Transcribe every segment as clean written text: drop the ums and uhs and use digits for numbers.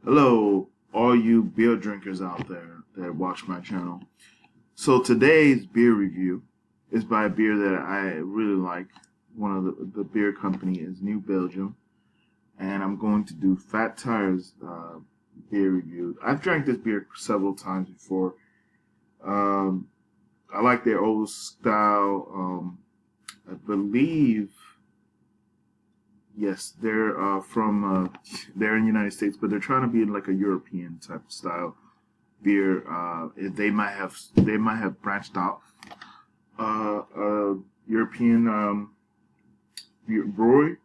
Hello, all you beer drinkers out there that watch my channel. So today's beer review is by a beer that I really like. One of the beer company is New Belgium, and I'm going to do Fat Tire's beer review. I've drank this beer several times before. Um, I like their old style. I believe, yes, they're they're in the United States, but they're trying to be like a European type of style beer. They might have branched off European brewery,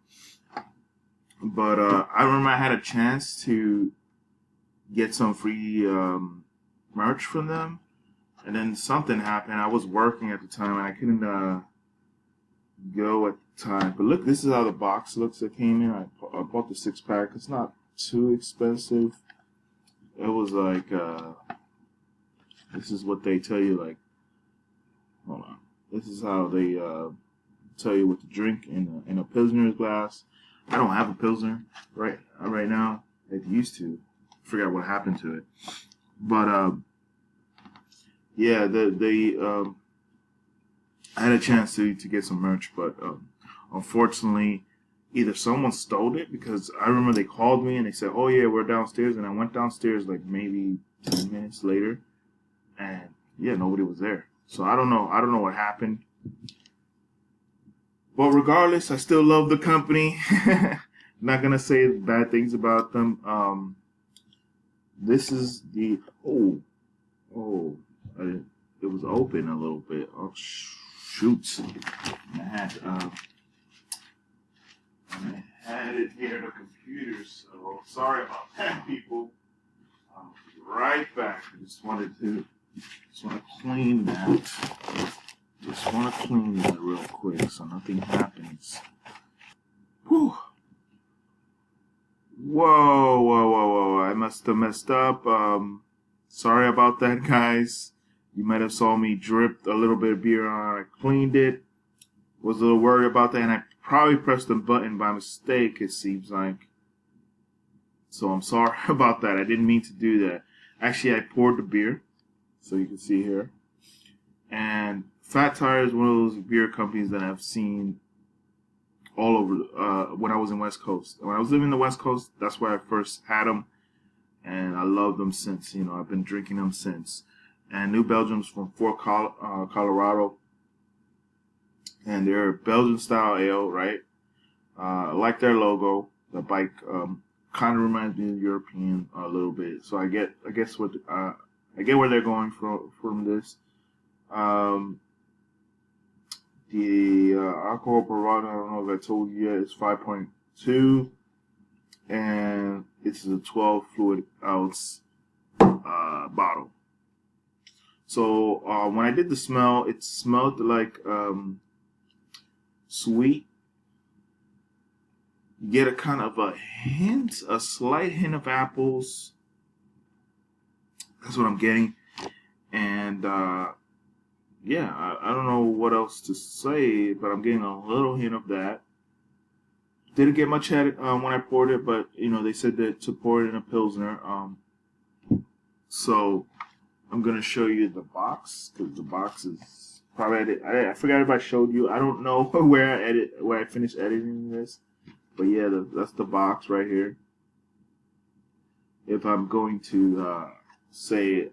but I remember I had a chance to get some free merch from them, and then something happened. I was working at the time, and I couldn't go at the time. But look, this is how the box looks that came in. I bought the 6 pack. It's not too expensive. It was like this is what they tell you. Like, hold on. This is how they tell you what to drink in a Pilsner's glass. I don't have a Pilsner right now. I used to. I forgot what happened to it. But yeah, I had a chance to get some merch, but unfortunately, either someone stole it because I remember they called me and they said, "Oh yeah, we're downstairs," and I went downstairs like maybe 10 minutes later, and yeah, nobody was there. So I don't know. I don't know what happened. But regardless, I still love the company. Not gonna say bad things about them. This is the oh, I, it was open a little bit. Oh shoot! I had it near the computer, so sorry about that, people. I'll be right back. I just want to clean that. Just want to clean that real quick so nothing happens. Whew. Whoa. I must have messed up. Sorry about that, guys. You might have saw me drip a little bit of beer on. I cleaned it. Was a little worried about that, and I probably pressed the button by mistake, it seems like. So I'm sorry about that. I didn't mean to do that. Actually, I poured the beer, so you can see here. And Fat Tire is one of those beer companies that I've seen all over when I was in West Coast. When I was living in the West Coast, that's where I first had them, and I love them since. I've been drinking them since. And New Belgium's from Fort Colorado, and they're Belgian style ale, right? I like their logo. The bike kind of reminds me of European a little bit. So I get where they're going from this. The alcohol provider, I don't know if I told you yet, is 5.2, and it's a 12 fluid ounce bottle. So when I did the smell, it smelled like sweet. You get a kind of a slight hint of apples. That's what I'm getting. And yeah, I don't know what else to say, but I'm getting a little hint of that. Didn't get much at it when I poured it, but they said that to pour it in a Pilsner. So I'm gonna show you the box because the box is probably I forgot if I showed you. I don't know where I finished editing this, but yeah, that's the box right here. If I'm going to say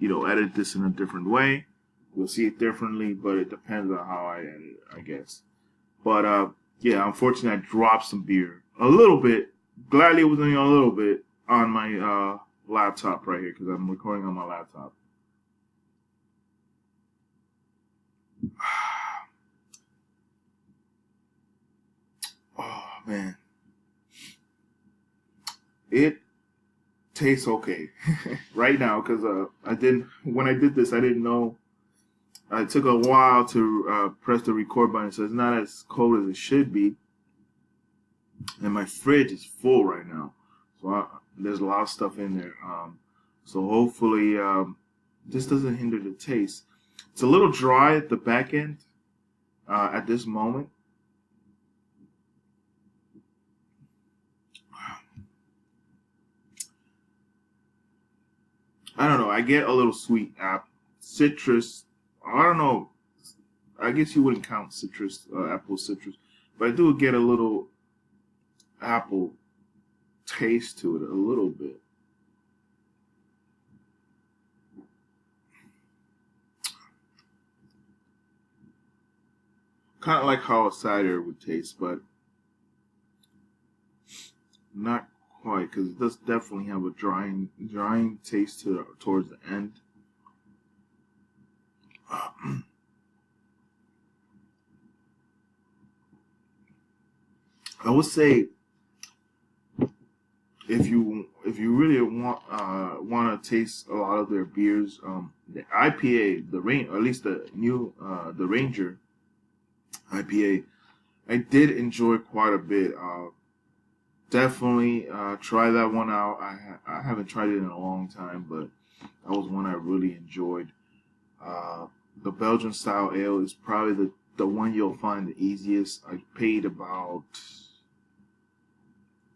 edit this in a different way, you'll see it differently, but it depends on how I edit it, I guess. But yeah, unfortunately, I dropped some beer a little bit. Gladly, it was only a little bit on my laptop right here because I'm recording on my laptop. Oh man, it tastes okay right now because when I did this, I didn't know. It took a while to press the record button, so it's not as cold as it should be. And my fridge is full right now, so there's a lot of stuff in there. So hopefully this doesn't hinder the taste. It's a little dry at the back end at this moment. I don't know. I get a little sweet citrus. I don't know. I guess you wouldn't count citrus, apple citrus, but I do get a little apple taste to it, a little bit. Kind of like how a cider would taste, but not quite, because it does definitely have a drying taste towards the end. I would say if you really want to taste a lot of their beers, the IPA, the rain, or at least the new the Ranger IPA, I did enjoy quite a bit. Definitely try that one out. I haven't tried it in a long time, but that was one I really enjoyed. Uh, the Belgian style ale is probably the one you'll find the easiest. I paid about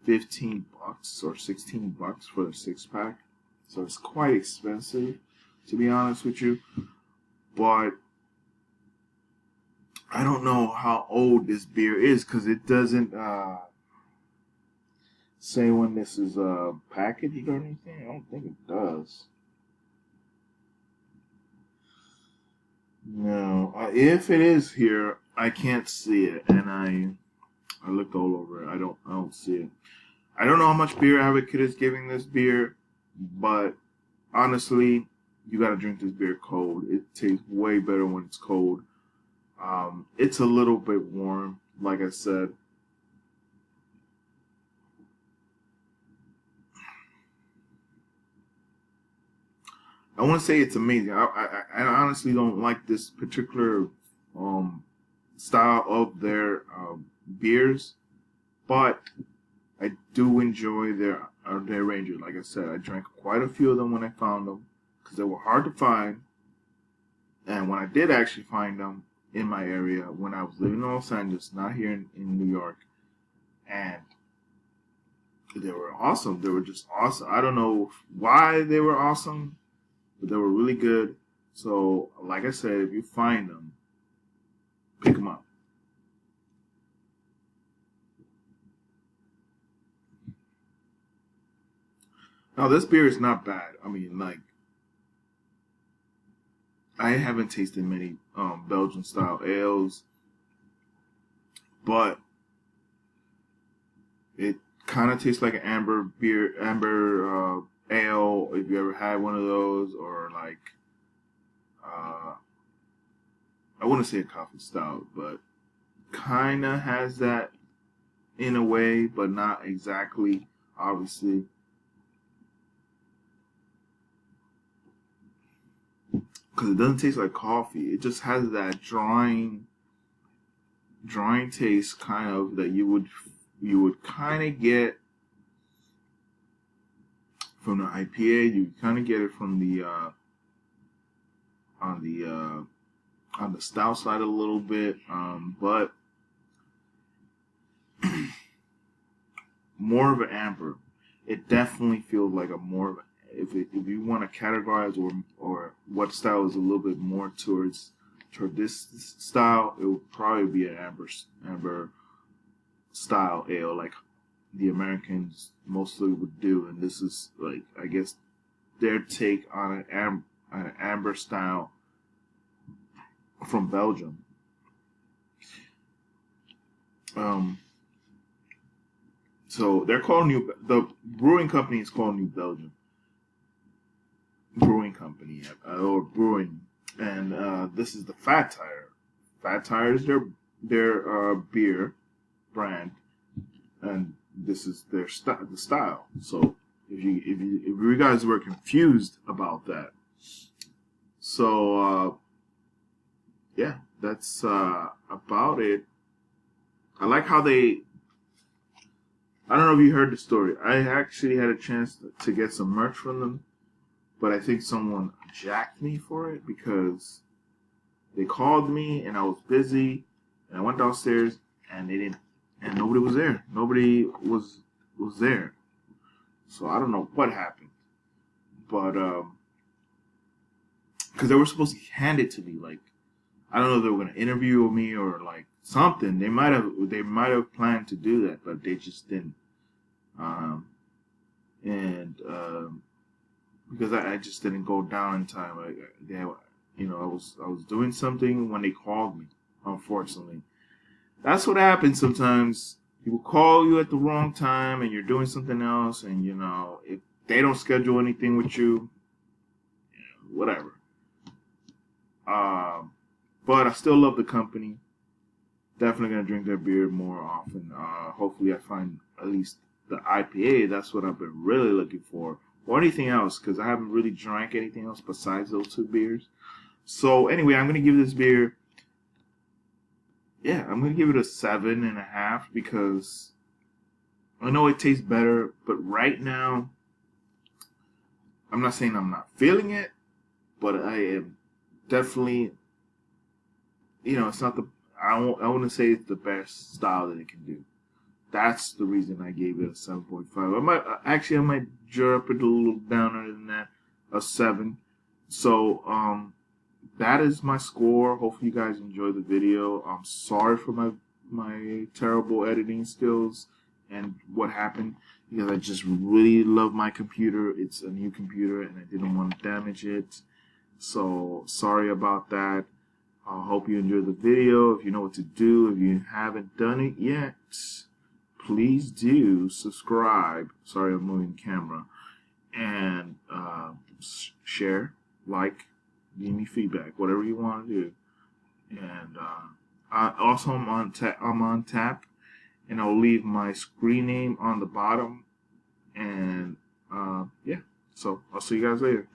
$15 or $16 for the 6 pack, so it's quite expensive, to be honest with you. But I don't know how old this beer is because it doesn't say when this is packaged or anything. I don't think it does. No, if it is here, I can't see it, and I looked all over it. I don't see it. I don't know how much Beer Advocate is giving this beer, but honestly, you gotta drink this beer cold. It tastes way better when it's cold. It's a little bit warm, like I said. I want to say it's amazing. I honestly don't like this particular um, style of their beers, but I do enjoy their Ranger. Like I said, I drank quite a few of them when I found them because they were hard to find. And when I did actually find them in my area, when I was living in Los Angeles, not here in New York, and they were awesome. They were just awesome. I don't know why they were awesome, but they were really good. So, like I said, if you find them, pick them up. Now, this beer is not bad. I mean, like, I haven't tasted many Belgian style ales, but it kind of tastes like an amber ale. If you ever had one of those, or like, uh, I wouldn't say a coffee stout, but kind of has that in a way, but not exactly, obviously. Because it doesn't taste like coffee. It just has that drawing taste, kind of that you would kind of get from the IPA. You kind of get it from the on the on the stout side a little bit, but more of an amber. It definitely feels like a more of if you want to categorize or what style is a little bit more toward this style, it would probably be an amber style ale like the Americans mostly would do, and this is like I guess their take on an amber style from Belgium. Um, so they're called the brewing company is called New Belgium Brewing Company or Brewing, and this is the Fat Tire. Fat Tire is their beer brand, and this is the style. So if you guys were confused about that, so yeah, that's about it. I like how they. I don't know if you heard the story. I actually had a chance to get some merch from them, but I think someone jacked me for it because they called me and I was busy, and I went downstairs and they didn't, and nobody was there. Nobody was there. So I don't know what happened, but because they were supposed to hand it to me. Like, I don't know if they were going to interview me or like something. They might have planned to do that, but they just didn't. Um, and because I just didn't go down in time. I was doing something when they called me. Unfortunately, that's what happens sometimes. People call you at the wrong time, and you're doing something else, and if they don't schedule anything with you, whatever. Um, but I still love the company. Definitely gonna drink their beer more often. Hopefully, I find at least the IPA. That's what I've been really looking for, or anything else, because I haven't really drank anything else besides those two beers. So anyway, I'm gonna give this beer. Yeah, I'm gonna give it a 7.5 because I know it tastes better, but right now, I'm not saying I'm not feeling it, but I am definitely, it's not the. I want to say it's the best style that it can do. That's the reason I gave it a 7.5. I might drop it a little downer than that, a 7. So that is my score. Hopefully you guys enjoy the video. I'm sorry for my terrible editing skills and what happened, because I just really love my computer. It's a new computer and I didn't want to damage it. So sorry about that. I hope you enjoyed the video. If you know what to do, if you haven't done it yet, please do subscribe. Sorry, I'm moving camera. And share, like, give me feedback, whatever you want to do. And also, I'm on tap, and I'll leave my screen name on the bottom. And yeah, so I'll see you guys later.